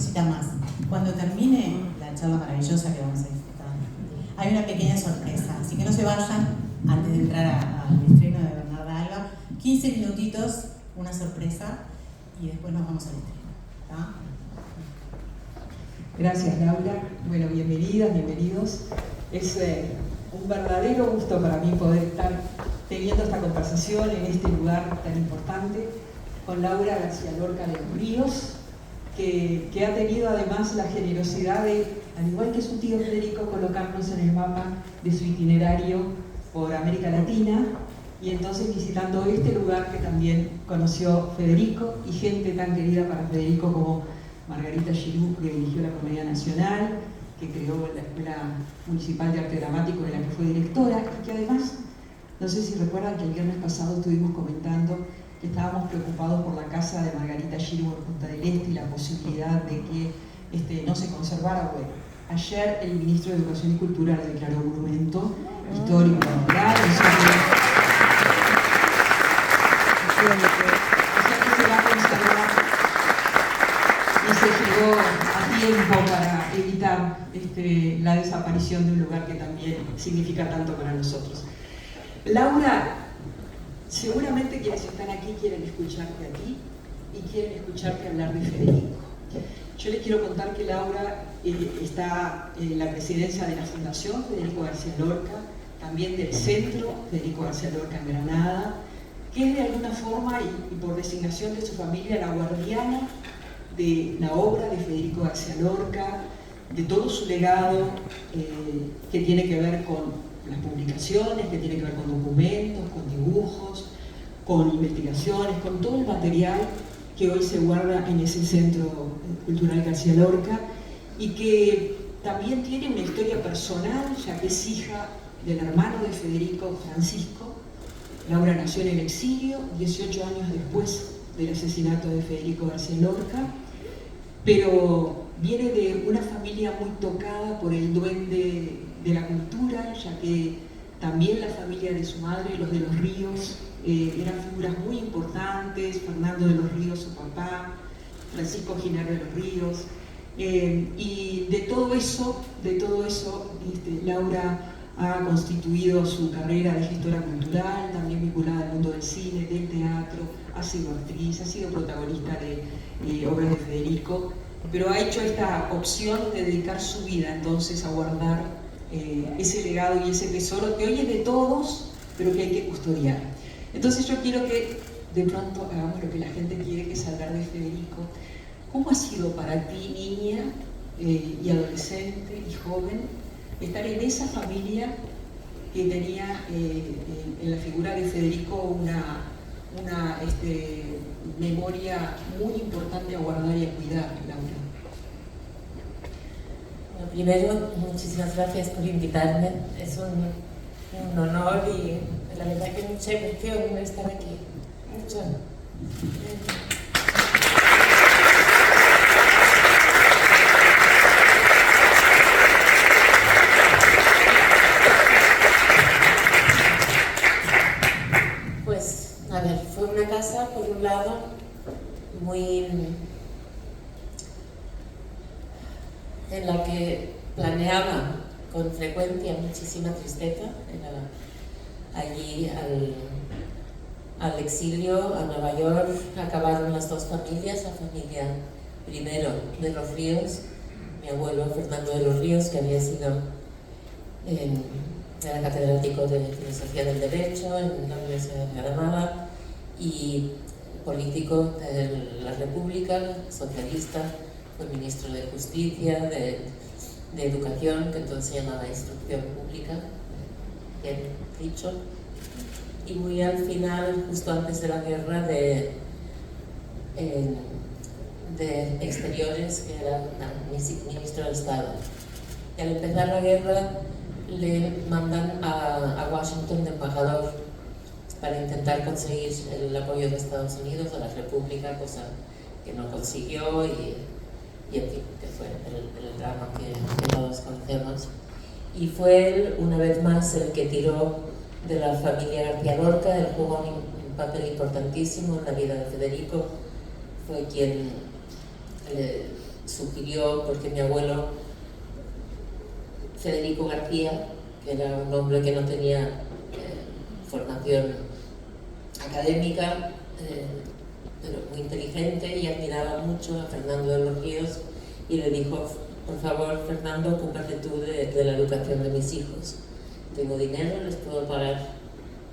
cosita más. Cuando termine la charla maravillosa que vamos a disfrutar, hay una pequeña sorpresa, así que no se vayan antes de entrar al estreno de Bernarda Alba. 15 minutitos, una sorpresa, y después nos vamos al estreno. ¿Está? Gracias, Laura. Bueno, bienvenidas, bienvenidos. Es un verdadero gusto para mí poder estar teniendo esta conversación en este lugar tan importante con Laura García Lorca de los Ríos, que ha tenido además la generosidad de, al igual que su tío Federico, colocarnos en el mapa de su itinerario por América Latina, y entonces visitando este lugar que también conoció Federico y gente tan querida para Federico como Margarita Giroux, que dirigió la Comedia Nacional, que creó la Escuela Municipal de Arte Dramático de la que fue directora, y que además, no sé si recuerdan que el viernes pasado estuvimos comentando que estábamos preocupados por la casa de Margarita Giroux en Punta del Este y la posibilidad de que no se conservara. Bueno, ayer el ministro de Educación y Cultura la declaró monumento histórico natural, o sea que se va a conservar y se llegó a tiempo para evitar la desaparición de un lugar que también significa tanto para nosotros. Laura, seguramente quienes están aquí quieren escucharte a ti y quieren escucharte hablar de Federico. Yo les quiero contar que Laura está en la presidencia de la Fundación Federico García Lorca, también del Centro Federico García Lorca en Granada, que es de alguna forma y por designación de su familia la guardiana de la obra de Federico García Lorca, de todo su legado que tiene que ver con las publicaciones, que tiene que ver con documentos, con dibujos, con investigaciones, con todo el material que hoy se guarda en ese Centro Cultural García Lorca, y que también tiene una historia personal, ya que es hija del hermano de Federico, Francisco. Laura nació en el exilio, 18 años después del asesinato de Federico García Lorca, pero viene de una familia muy tocada por el duende de la cultura, ya que también la familia de su madre, los de los Ríos, eran figuras muy importantes. Fernando de los Ríos, su papá, Francisco Giner de los Ríos, y de todo eso Laura ha constituido su carrera de gestora cultural, también vinculada al mundo del cine, del teatro, ha sido actriz, ha sido protagonista de obras de Federico, pero ha hecho esta opción de dedicar su vida entonces a guardar ese legado y ese tesoro que hoy es de todos, pero que hay que custodiar. Entonces yo quiero que de pronto hagamos lo que la gente quiere, que es hablar de Federico. ¿Cómo ha sido para ti, niña y adolescente y joven, estar en esa familia que tenía en la figura de Federico una memoria muy importante a guardar y a cuidar, Laura? Bueno, primero, muchísimas gracias por invitarme. Es un honor y la verdad que mucha emoción estar aquí. Mucho. Pues, a ver, fue una casa, por un lado, muy en la que planeaba con frecuencia muchísima tristeza. Era allí al exilio, a Nueva York, acabaron las dos familias, la familia primero de los Ríos, mi abuelo Fernando de los Ríos, que había sido era catedrático de Filosofía del Derecho en la Universidad de Granada y político de la República, socialista, fue ministro de Justicia, de Educación, que entonces se llamaba Instrucción Pública, bien dicho, y muy al final, justo antes de la guerra, de Exteriores, que era ministro de Estado. Y al empezar la guerra le mandan a Washington de embajador para intentar conseguir el apoyo de Estados Unidos a la República, cosa que no consiguió y en fin, que fue el drama que todos conocemos. Y fue él, una vez más, el que tiró de la familia García Lorca. Él jugó un papel importantísimo en la vida de Federico. Fue quien sugirió, porque mi abuelo Federico García, que era un hombre que no tenía formación académica, pero muy inteligente, y admiraba mucho a Fernando de los Ríos, y le dijo: por favor, Fernando, ocúpate tú de la educación de mis hijos. Tengo dinero, les puedo pagar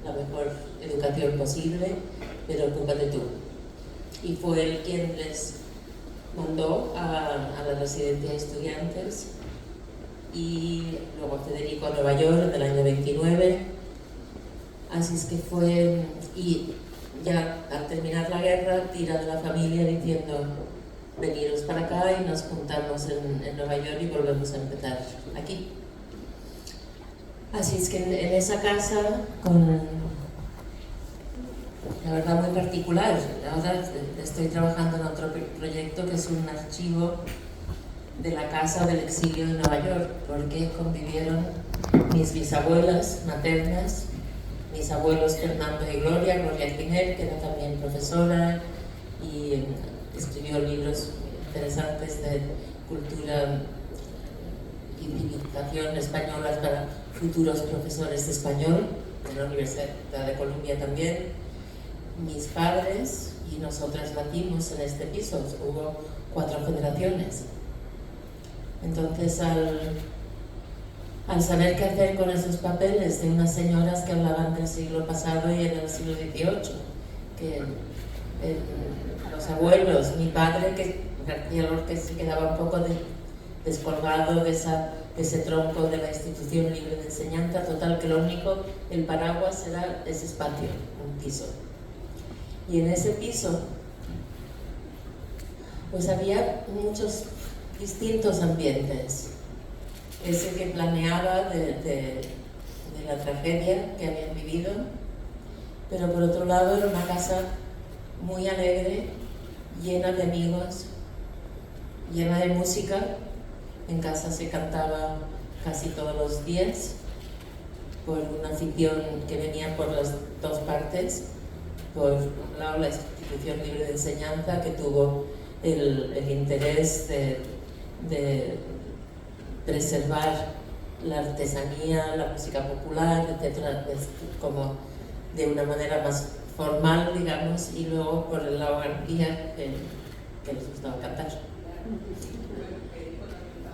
la mejor educación posible, pero ocúpate tú. Y fue él quien les mandó a la residencia de estudiantes, y luego a Federico a Nueva York en el año 29. Así es que fue, y ya al terminar la guerra tira de la familia diciendo: veniros para acá y nos juntamos en Nueva York y volvemos a empezar aquí. Así es que en esa casa, con la verdad muy particular, ahora estoy trabajando en otro proyecto que es un archivo de la casa del exilio de Nueva York, porque convivieron mis bisabuelas maternas, mis abuelos Fernando y Gloria Espinel, que era también profesora y escribió libros interesantes de cultura y civilización españolas para futuros profesores de español, de la Universidad de Columbia también. Mis padres y nosotras nacimos en este piso, hubo 4 generaciones. Entonces, al saber qué hacer con esos papeles de unas señoras que hablaban del siglo pasado y en el siglo XVIII, que los abuelos, mi padre, que García Lorca se quedaba un poco descolgado de ese tronco de la institución libre de enseñanza, total que lo único, el paraguas era ese espacio, un piso. Y en ese piso, pues había muchos distintos ambientes. Ese que planeaba de la tragedia que habían vivido, pero por otro lado era una casa muy alegre, llena de amigos, llena de música. En casa se cantaba casi todos los días, por una afición que venía por las dos partes. Por un lado, la institución libre de enseñanza, que tuvo el interés de preservar la artesanía, la música popular, etcétera, como de una manera más formal, digamos, y luego por el lado García, que les gustaba cantar.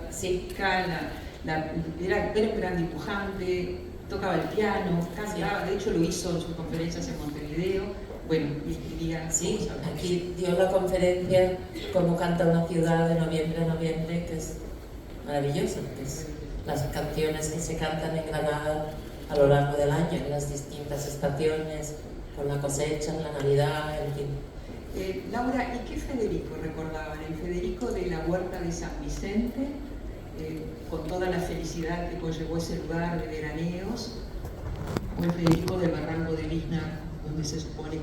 Sí. Era un gran dibujante, tocaba el piano, cantaba, sí. De hecho lo hizo en sus conferencias en Montevideo, bueno, y escribía. Sí, aquí dio la conferencia Cómo canta una ciudad de noviembre a noviembre, que es maravilloso, que es las canciones que se cantan en Granada a lo largo del año, en las distintas estaciones, con la cosecha, en la Navidad, en fin. Laura, ¿y qué Federico recordaban? ¿El Federico de la Huerta de San Vicente, con toda la felicidad que conllevó ese lugar de veraneos, o el Federico del Barranco de Lizna, donde se supone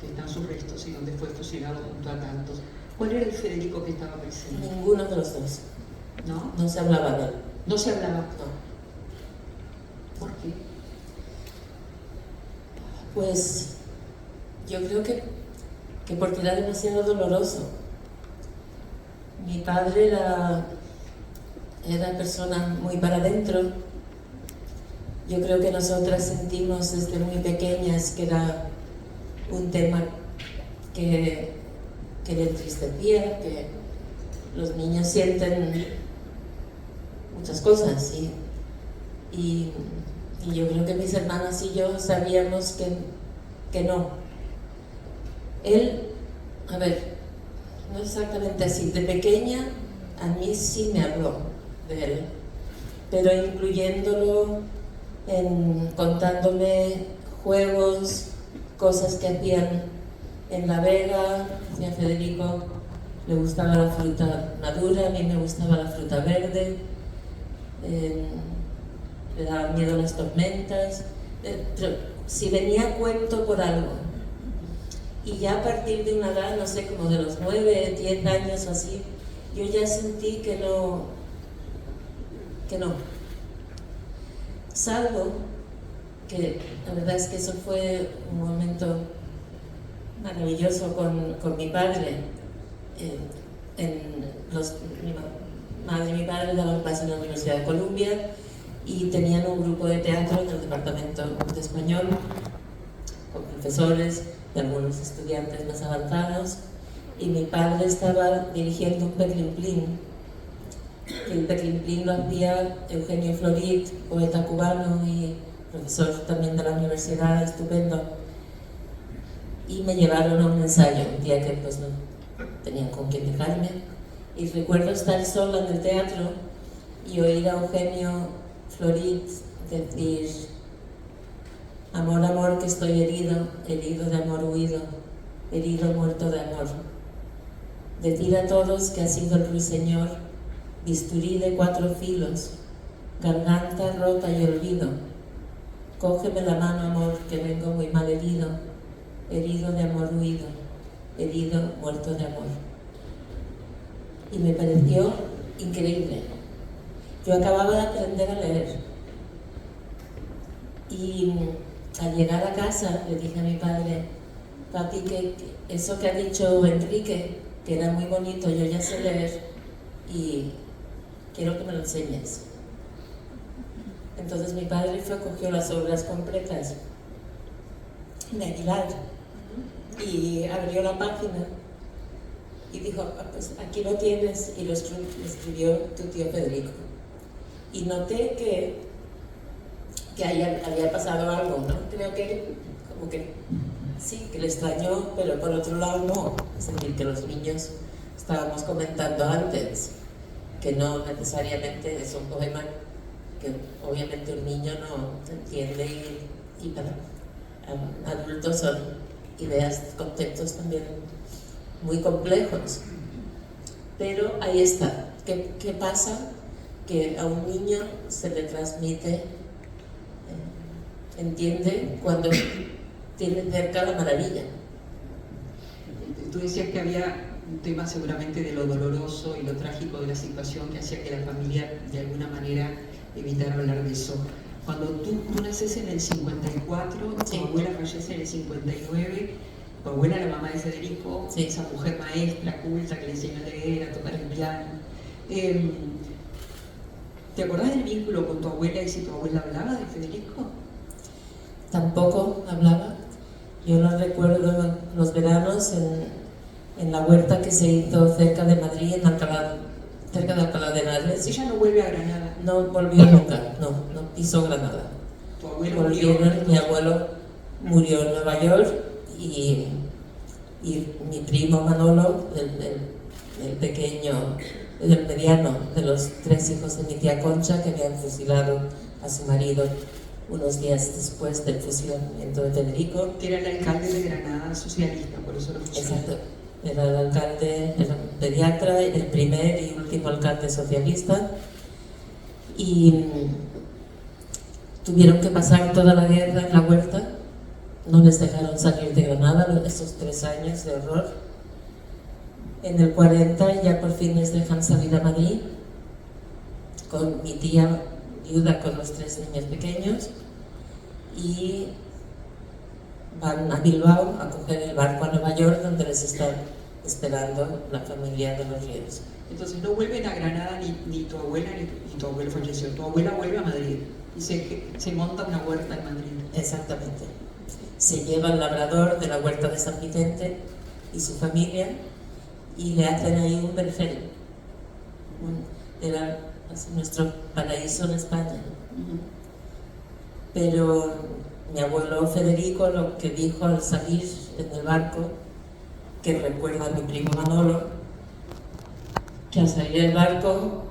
que están sus restos y donde fue fusilado junto a tantos? ¿Cuál era el Federico que estaba presente? Ninguno de los dos. ¿No? No se hablaba de él. ¿No se hablaba? No. ¿Por qué? Pues yo creo que porque era demasiado doloroso. Mi padre era persona muy para adentro. Yo creo que nosotras sentimos desde muy pequeñas que era un tema que le entristecía, que los niños sienten muchas cosas, y yo creo que mis hermanas y yo sabíamos que no. Él, a ver, no exactamente así, de pequeña a mí sí me habló de él, pero incluyéndolo contándome juegos, cosas que hacían en La Vega. A Federico le gustaba la fruta madura, a mí me gustaba la fruta verde, le daban miedo las tormentas, pero si venía a cuento por algo. Y ya a partir de una edad, no sé, como de los 9, 10 años o así, yo ya sentí que no. Salvo que la verdad es que eso fue un momento maravilloso con mi padre. mi madre y mi padre daban clases en la Universidad de Columbia y tenían un grupo de teatro en el departamento de español, con profesores y algunos estudiantes más avanzados, y mi padre estaba dirigiendo un Peklimplín. El Peklimplín lo hacía Eugenio Florit, poeta cubano y profesor también de la universidad, estupendo. Y me llevaron a un ensayo, un día que pues no tenían con quién dejarme. Y recuerdo estar sola en el teatro y oír a Eugenio Florit decir: amor, amor, que estoy herido, herido de amor huido, herido, muerto de amor. Decir a todos que ha sido el ruiseñor, bisturí de 4 filos, garganta rota y olvido. Cógeme la mano, amor, que vengo muy mal herido, herido de amor huido, herido, muerto de amor. Y me pareció increíble. Yo acababa de aprender a leer. Y al llegar a casa le dije a mi padre: papi, que eso que ha dicho Enrique, que era muy bonito, yo ya sé leer y quiero que me lo enseñes. Entonces mi padre fue, cogió las obras completas de Aguilar y abrió la página y dijo: pues aquí lo tienes, y lo escribió tu tío Federico. Y noté que había pasado algo, ¿no? Creo que como que sí, que le extrañó, pero por otro lado no. Es decir, que los niños, estábamos comentando antes, que no necesariamente es un poema que obviamente un niño no entiende, y para adultos son ideas, conceptos también muy complejos. Pero ahí está. ¿Qué pasa? Que a un niño se le transmite, entiende cuando tiene cerca la maravilla. Tú decías que había un tema seguramente de lo doloroso y lo trágico de la situación que hacía que la familia de alguna manera evitara hablar de eso. Cuando tú naces en el 54, Sí. tu abuela fallece en el 59, tu abuela, la mamá de Federico, Sí. esa mujer maestra, culta, que le enseñó a leer, a tocar el piano. ¿Te acordás del vínculo con tu abuela y si tu abuela hablaba de Federico? Tampoco hablaba. Yo lo recuerdo los veranos en la huerta que se hizo cerca de Madrid, cerca de Alcalá de Henares. Ella no vuelve a Granada. No volvió nunca, no pisó Granada. Tu abuelo Volvieron, murió. mi abuelo murió en Nueva York y mi primo Manolo, el pequeño, el mediano de los 3 hijos de mi tía Concha, que habían fusilado a su marido unos días después del fusilamiento de Federico. Que era el alcalde de Granada, socialista, por eso lo fusilaron. Exacto, era el alcalde, era un pediatra, el primer y último alcalde socialista, y tuvieron que pasar toda la guerra en la huerta. No les dejaron salir de Granada esos 3 años de horror. En el 40 ya por fin les dejan salir a Madrid, con mi tía viuda con los 3 niños pequeños, y van a Bilbao a coger el barco a Nueva York, donde les está esperando la familia de los Ríos. Entonces no vuelven a Granada ni tu abuela ni tu abuelo falleció. Tu abuela vuelve a Madrid y se monta una huerta en Madrid. Exactamente. Se lleva el labrador de la huerta de San Vicente y su familia y le hacen ahí un vergel. Era así nuestro paraíso en España. Pero mi abuelo Federico lo que dijo al salir en el barco, que recuerda a mi primo Manolo, que al salir del barco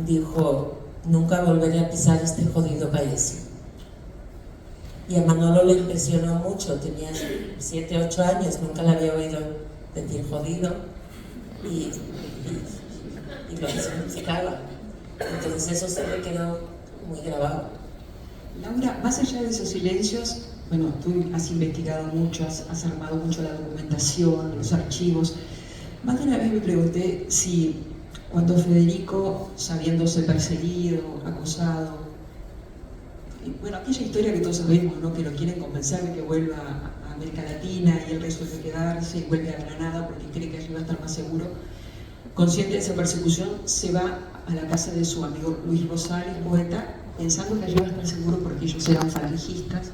dijo: nunca volveré a pisar este jodido país. Y a Manolo le impresionó mucho, tenía 7, 8 años, nunca le había oído decir jodido y lo que significaba. Entonces eso se me quedó muy grabado. Laura, más allá de esos silencios, bueno, tú has investigado mucho, has armado mucho la documentación, los archivos. Más de una vez me pregunté si cuando Federico, sabiéndose perseguido, acosado, y bueno, aquella historia que todos sabemos, ¿no? Que lo quieren convencer de que vuelva a América Latina y él resuelve quedarse y vuelve a Granada porque cree que allí va a estar más seguro. Consciente de esa persecución, se va a la casa de su amigo Luis Rosales, poeta, pensando que allí va a estar seguro porque ellos eran falangistas,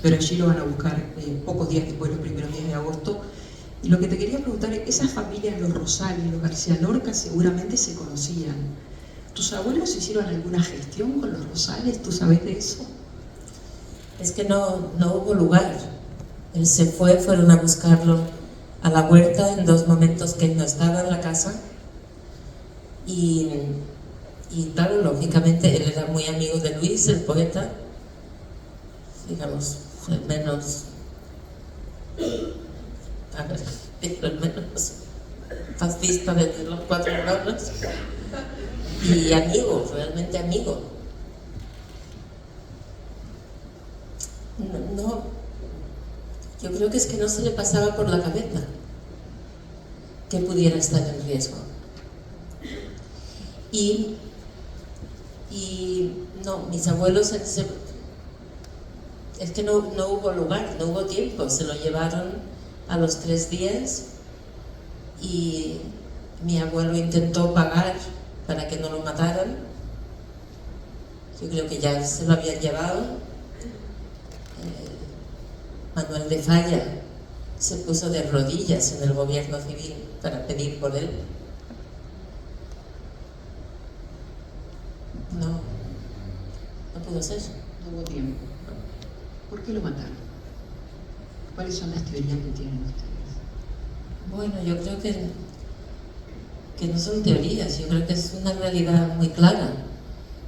pero allí lo van a buscar pocos días después, los primeros días de agosto. Y lo que te quería preguntar es, esas familias, los Rosales, los García Lorca, seguramente se conocían. ¿Tus abuelos hicieron alguna gestión con los Rosales? ¿Tú sabes de eso? Es que no hubo lugar. Él se fue, fueron a buscarlo a la huerta en 2 momentos que él no estaba en la casa. Y claro, lógicamente él era muy amigo de Luis, el poeta, digamos, el menos, el menos fascista de los 4 hermanos, y amigo, realmente amigo. No, yo creo que es que no se le pasaba por la cabeza que pudiera estar en riesgo. Y no, mis abuelos, es que no hubo lugar, no hubo tiempo, se lo llevaron a los 3 días y mi abuelo intentó pagar para que no lo mataran. Yo creo que ya se lo habían llevado. Manuel de Falla se puso de rodillas en el gobierno civil para pedir por él. No pudo ser. No hubo tiempo. ¿Por qué lo mataron? ¿Cuáles son las teorías que tienen ustedes? Bueno, yo creo que no son teorías, yo creo que es una realidad muy clara.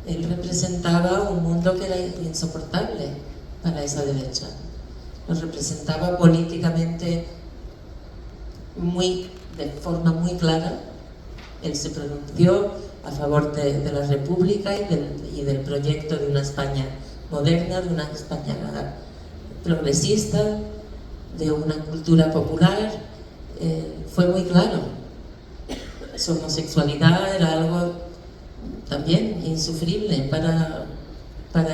Él representaba un mundo que era insoportable para esa derecha. Lo representaba políticamente de forma muy clara. Él se pronunció a favor de la República y del proyecto de una España moderna, de una España progresista, de una cultura popular. Fue muy claro. Su homosexualidad era algo también insufrible para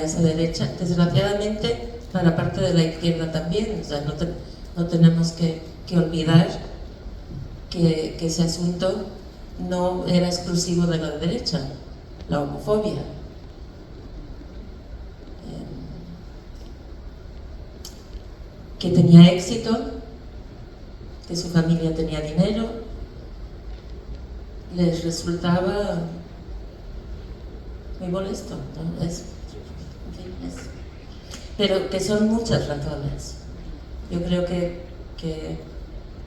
esa derecha. Desgraciadamente, para parte de la izquierda también. O sea, no tenemos que olvidar que ese asunto no era exclusivo de la derecha, la homofobia. Que tenía éxito, que su familia tenía dinero, les resultaba muy molesto, ¿no? Pero que son muchas razones. Yo creo que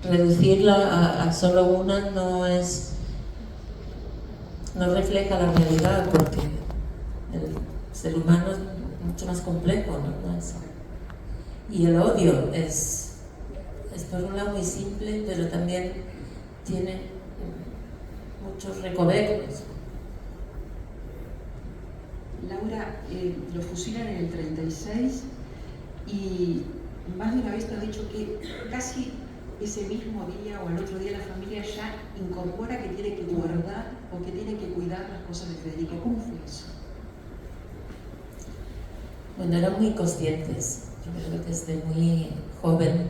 reducirla a solo una no refleja la realidad, porque el ser humano es mucho más complejo, ¿no? Y el odio es por un lado muy simple, pero también tiene muchos recovecos. Laura, lo fusilan en el 36 y más de una vez te ha dicho que casi ese mismo día o el otro día la familia ya incorpora que tiene que guardar o que tiene que cuidar las cosas de Federico. ¿Cómo fue eso? Bueno, eran muy conscientes. Yo creo que desde muy joven